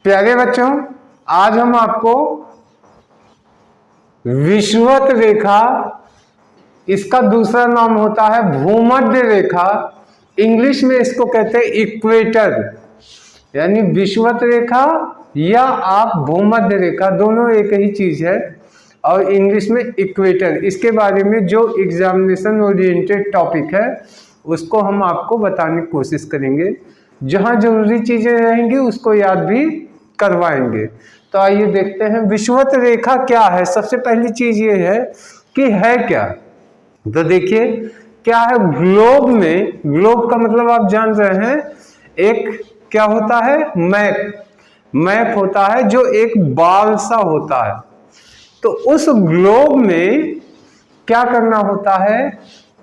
प्यारे बच्चों, आज हम आपको विषुवत रेखा, इसका दूसरा नाम होता है भूमध्य रेखा, इंग्लिश में इसको कहते हैं इक्वेटर, यानी विषुवत रेखा या आप भूमध्य रेखा, दोनों एक ही चीज है, और इंग्लिश में इक्वेटर। इसके बारे में जो एग्जामिनेशन ओरिएंटेड टॉपिक है उसको हम आपको बताने की कोशिश करेंगे, जहां जरूरी चीजें रहेंगी उसको याद भी करवाएंगे। तो आइए देखते हैं विषुवत रेखा क्या है। सबसे पहली चीज ये है कि है क्या। तो देखिए क्या है, ग्लोब में, ग्लोब का मतलब आप जान रहे हैं, एक क्या होता है, मैप होता है जो एक बॉल सा होता है। तो उस ग्लोब में क्या करना होता है,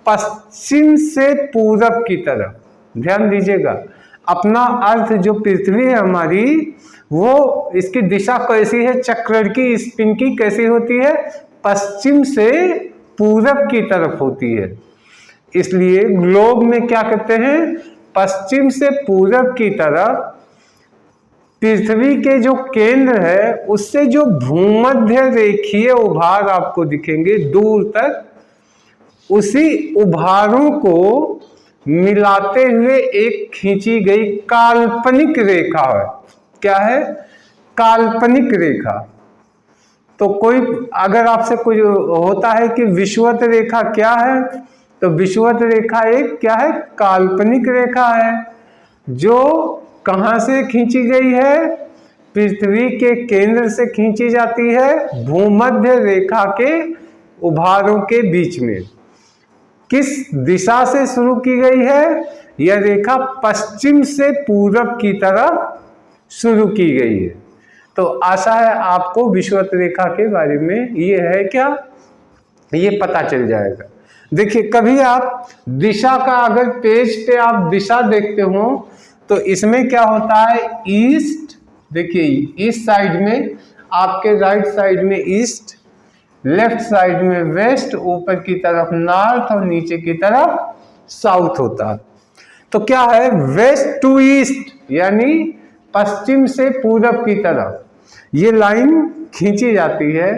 पश्चिम से पूरब की तरफ, ध्यान दीजिएगा, अपना अर्थ जो पृथ्वी है हमारी, वो इसकी दिशा कैसी है, चक्र की स्पिन की कैसी होती है, पश्चिम से पूरब की तरफ होती है। इसलिए ग्लोब में क्या कहते हैं, पश्चिम से पूरब की तरफ पृथ्वी के जो केंद्र है उससे जो भूमध्य रेखीय उभार आपको दिखेंगे दूर तक, उसी उभारों को मिलाते हुए एक खींची गई काल्पनिक रेखा है। क्या है, काल्पनिक रेखा। तो कोई अगर आपसे कुछ होता है कि विषुवत रेखा क्या है, तो विषुवत रेखा एक क्या है, काल्पनिक रेखा है, जो कहां से खींची गई है, पृथ्वी के केंद्र से खींची जाती है भूमध्य रेखा के उभारों के बीच में। किस दिशा से शुरू की गई है, यह रेखा पश्चिम से पूरब की तरफ शुरू की गई है। तो आशा है आपको विषुवत रेखा के बारे में ये है क्या, ये पता चल जाएगा। देखिए कभी आप दिशा का, अगर पेज पे आप दिशा देखते हो तो इसमें क्या होता है, ईस्ट, देखिए ईस्ट साइड में, आपके राइट साइड में ईस्ट, लेफ्ट साइड में वेस्ट, ऊपर की तरफ नॉर्थ और नीचे की तरफ साउथ होता है। तो क्या है, वेस्ट टू ईस्ट, यानी पश्चिम से पूरब की तरफ ये लाइन खींची जाती है।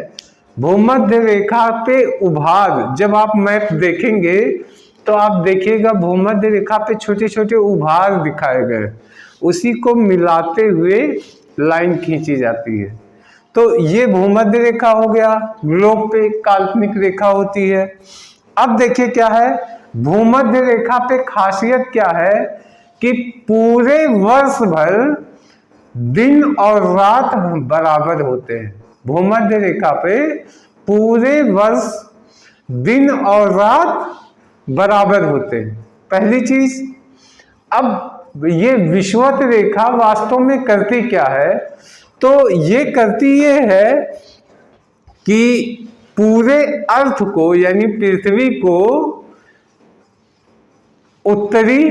भूमध्य रेखा पे उभार, जब आप मैप देखेंगे तो आप देखिएगा भूमध्य रेखा पे छोटे छोटे उभार दिखाए गए, उसी को मिलाते हुए लाइन खींची जाती है। तो ये भूमध्य रेखा हो गया, ग्लोब पे काल्पनिक रेखा होती है। अब देखिए क्या है, भूमध्य रेखा पे खासियत क्या है कि पूरे वर्ष भर दिन और रात बराबर होते हैं। भूमध्य रेखा पे पूरे वर्ष दिन और रात बराबर होते हैं, पहली चीज। अब ये विषुवत रेखा वास्तव में करती क्या है, तो ये करती ये है कि पूरे अर्थ को, यानी पृथ्वी को, उत्तरी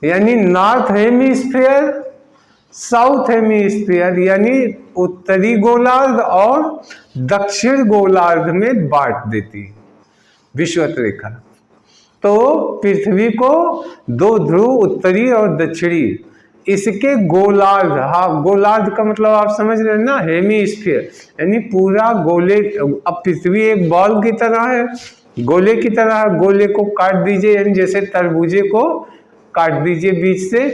यानी नॉर्थ हेमीस्फीयर, साउथ हेमीस्फीयर यानी उत्तरी गोलार्ध और दक्षिण गोलार्ध में बांट देती है विषुवत रेखा। तो पृथ्वी को दो ध्रुव, उत्तरी और दक्षिणी, इसके गोलार्ध, हाँ गोलार्ध का मतलब आप समझ रहे हैं ना, हेमीस्फीयर यानी पूरा गोले। अब पृथ्वी एक बॉल की तरह है, गोले की तरह है, गोले को काट दीजिए, यानी जैसे तरबूजे को काट दीजिए बीच से,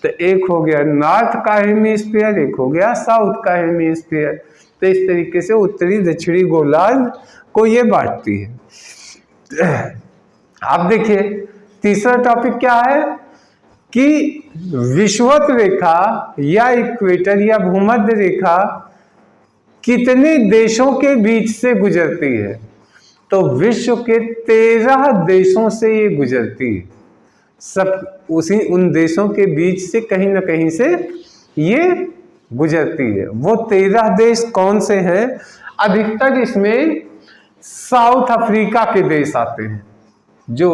तो एक हो गया नॉर्थ का हेमीस्फीयर, एक हो गया साउथ का हेमीस्फीयर। तो इस तरीके से उत्तरी दक्षिणी गोलार्ध को ये बांटती है। आप देखिए तीसरा टॉपिक क्या है कि विषुवत रेखा या इक्वेटर या भूमध्य रेखा कितने देशों के बीच से गुजरती है। तो विश्व के 13 देशों से ये गुजरती है, सब उन देशों के बीच से कहीं ना कहीं से ये गुजरती है। वो 13 देश कौन से हैं, अधिकतर इसमें साउथ अफ्रीका के देश आते हैं जो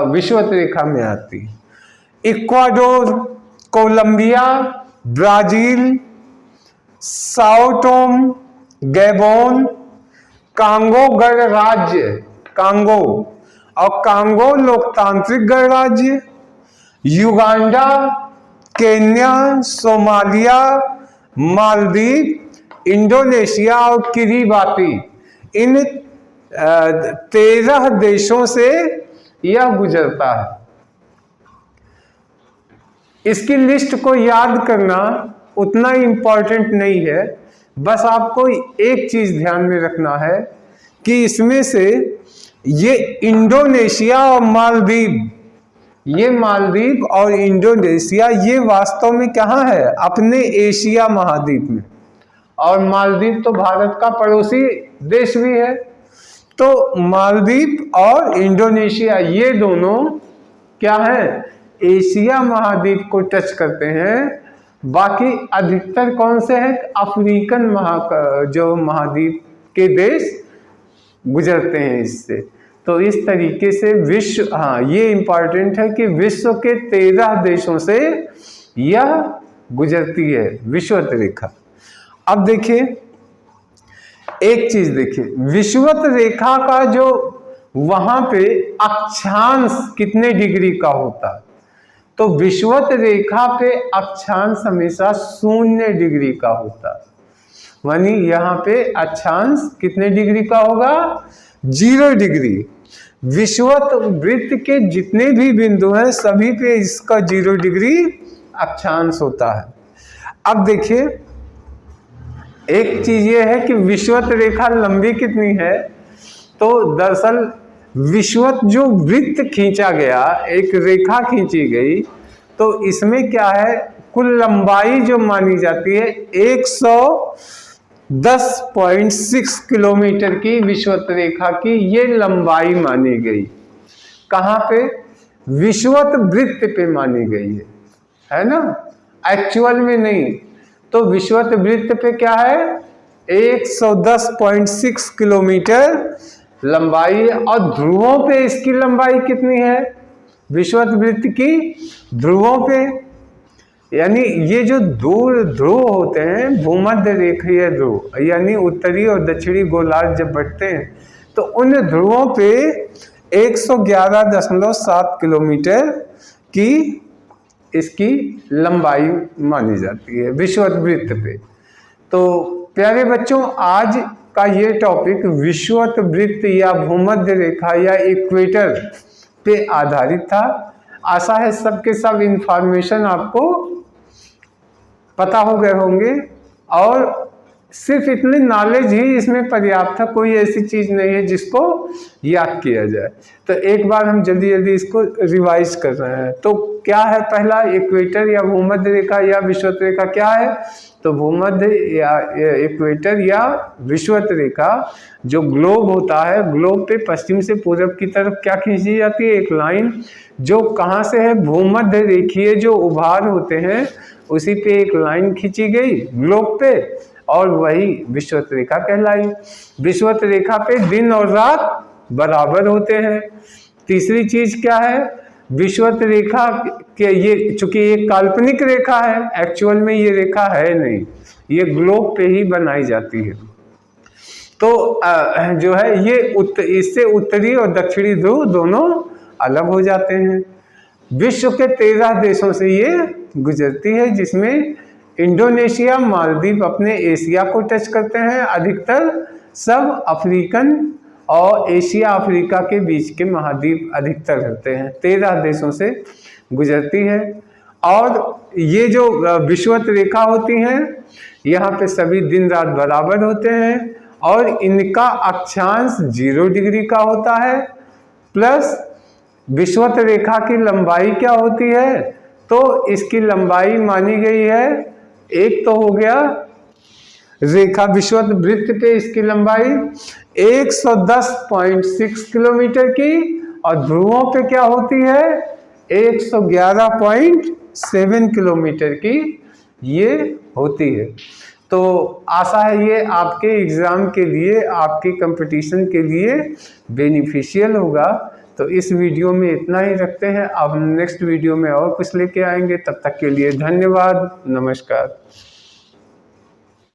विषुवत रेखा में आती है। Ecuador, Colombia, Brazil, Sao Tome, Gabon, Congo गणराज्य, कांगो और कांगो लोकतांत्रिक गणराज्य, Uganda, Kenya, Somalia, Maldives, Indonesia और किरीबाती, इन 13 देशों से यह गुजरता है। इसकी लिस्ट को याद करना उतना इम्पोर्टेंट नहीं है, बस आपको एक चीज ध्यान में रखना है कि इसमें से ये इंडोनेशिया और मालदीव, ये मालदीव और इंडोनेशिया ये वास्तव में कहाँ है? अपने एशिया महाद्वीप में। और मालदीव तो भारत का पड़ोसी देश भी है। तो मालदीव और इंडोनेशिया ये दोनों क्या है? एशिया महाद्वीप को टच करते हैं। बाकी अधिकतर कौन से हैं? अफ्रीकन जो महाद्वीप के देश गुजरते हैं इससे। तो इस तरीके से विश्व, हाँ ये इंपॉर्टेंट है कि विश्व के 13 देशों से यह गुजरती है विषुवत रेखा। अब देखिए एक चीज देखिए, विषुवत रेखा का जो वहां पे अक्षांश कितने डिग्री का होता है? तो विषुवत रेखा पे अक्षांश हमेशा 0 डिग्री का होता है। मानी यहाँ पे अक्षांश कितने डिग्री का होगा? 0 डिग्री। विषुवत वृत्त के जितने भी बिंदु हैं सभी पे इसका 0 डिग्री अक्षांश होता है। अब देखिए एक चीज ये है कि विषुवत रेखा लंबी कितनी है? तो दरअसल विषुवत जो वृत्त खींचा गया, एक रेखा खींची गई, तो इसमें क्या है? कुल लंबाई जो मानी जाती है 110.6 किलोमीटर की विषुवत रेखा की ये लंबाई मानी गई। कहाँ पे? विषुवत वृत्त पे मानी गई है ना, एक्चुअल में नहीं। तो विषुवत वृत्त पे क्या है? 110.6 किलोमीटर लंबाई है। और ध्रुवों पे इसकी लंबाई कितनी है विषुवत वृत्त की? ध्रुवों पे, यानी ये जो दूर ध्रुव होते हैं, भूमध्य रेखीय ध्रुव, यानी उत्तरी और दक्षिणी गोलार्ध जब बढ़ते हैं तो उन ध्रुवों पे 111.7 किलोमीटर की इसकी लंबाई मानी जाती है विषुवत वृत्त पे। तो प्यारे बच्चों, आज का ये टॉपिक विषुवत वृत्त या भूमध्य रेखा या इक्वेटर पे आधारित था। आशा है सबके सब इंफॉर्मेशन आपको पता हो गए होंगे और सिर्फ इतनी नॉलेज ही इसमें पर्याप्त है, कोई ऐसी चीज नहीं है जिसको याद किया जाए। तो एक बार हम जल्दी जल्दी इसको रिवाइज कर रहे हैं। तो क्या है? पहला इक्वेटर या भूमध्य रेखा या विषुवत रेखा क्या है? तो भूमध्य या इक्वेटर या विषुवत रेखा जो ग्लोब होता है, ग्लोब पे पश्चिम से पूरब की तरफ क्या खींची जाती है? एक लाइन जो कहाँ से है? भूमध्य रेखीय जो उभार होते हैं उसी पे एक लाइन खींची गई ग्लोब पे और वही विषुवत रेखा कहलाई। विषुवत रेखा पे दिन और रात बराबर होते हैं। तीसरी चीज क्या है? विषुवत रेखा के ये चूंकि एक काल्पनिक रेखा है, एक्चुअल में ये रेखा है नहीं, ये ग्लोब पे ही बनाई जाती है। तो जो है ये इससे उत्तरी और दक्षिणी ध्रुव दोनों अलग हो जाते हैं। विश्व के 13 देशों से ये गुजरती है, जिसमें इंडोनेशिया, मालदीव अपने एशिया को टच करते हैं, अधिकतर सब अफ्रीकन और एशिया अफ्रीका के बीच के महाद्वीप अधिकतर होते हैं। 13 देशों से गुजरती है। और ये जो विषुवत रेखा होती हैं यहाँ पे सभी दिन रात बराबर होते हैं और इनका अक्षांश 0 डिग्री का होता है। प्लस विषुवत रेखा की लंबाई क्या होती है? तो इसकी लंबाई मानी गई है, एक तो हो गया रेखा विषुवत वृत्त पे इसकी लंबाई 110.6 किलोमीटर की और ध्रुवों पे क्या होती है? 111.7 किलोमीटर की ये होती है। तो आशा है ये आपके एग्ज़ाम के लिए, आपके कंपटीशन के लिए बेनिफिशियल होगा। तो इस वीडियो में इतना ही रखते हैं। अब हम नेक्स्ट वीडियो में और कुछ लेके आएंगे। तब तक के लिए धन्यवाद, नमस्कार।